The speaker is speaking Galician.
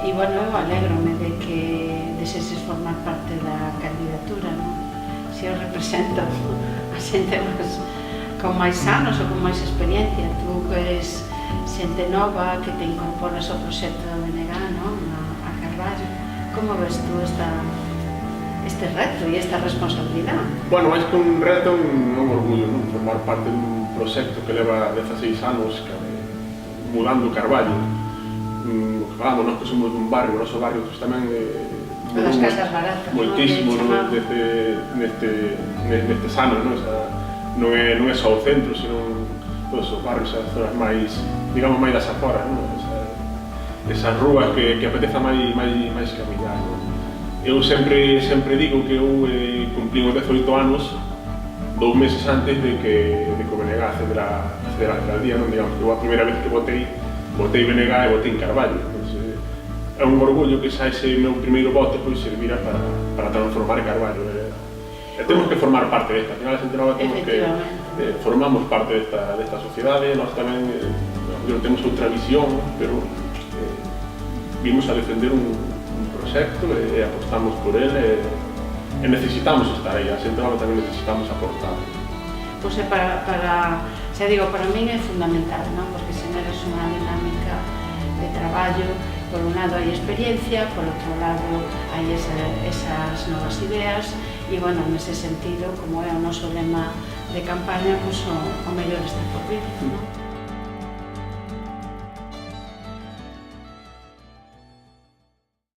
E, bueno, eu alégrome de que deseses formar parte da candidatura, non? Se eu represento a xente con máis anos ou con máis experiencia, tú que eres xente nova, que te incorporas ao proxecto da BNG, non? A Carballo, como ves tú este reto e esta responsabilidade? Bueno, máis que un reto, un orgullo, non? Formar parte dun proxecto que leva 16 anos mudando Carballo. Falamos, nós que somos dun barrio, o noso barrio tamén das casas baratas, moitísimo nestes anos, non é só o centro, sino todos os barrios, as zonas máis, digamos, máis das aforas, esas rúas que apeteza máis camiñar. Eu sempre digo que eu cumplín os 18 anos 2 meses antes de que o BNG accedera á alcaldía, non? Digamos que eu a primeira vez que votei BNG e votei en Carballo. É un orgullo que xa ese meu primeiro voto servira para transformar Carballo. Temos que formar parte desta, al final a xente nova temos que formamos parte desta sociedade, nós tamén temos outra visión, pero vimos a defender un proxecto e apostamos por ele e necesitamos estar aí, a xente nova tamén necesitamos aportar. Pois xa digo, para min é fundamental, non? Porque generas unha dinámica de traballo. Por un lado hai experiencia, por outro lado hai esas novas ideas e, bueno, nese sentido, como é o noso lema de campaña, pois o mellor está por vir, non?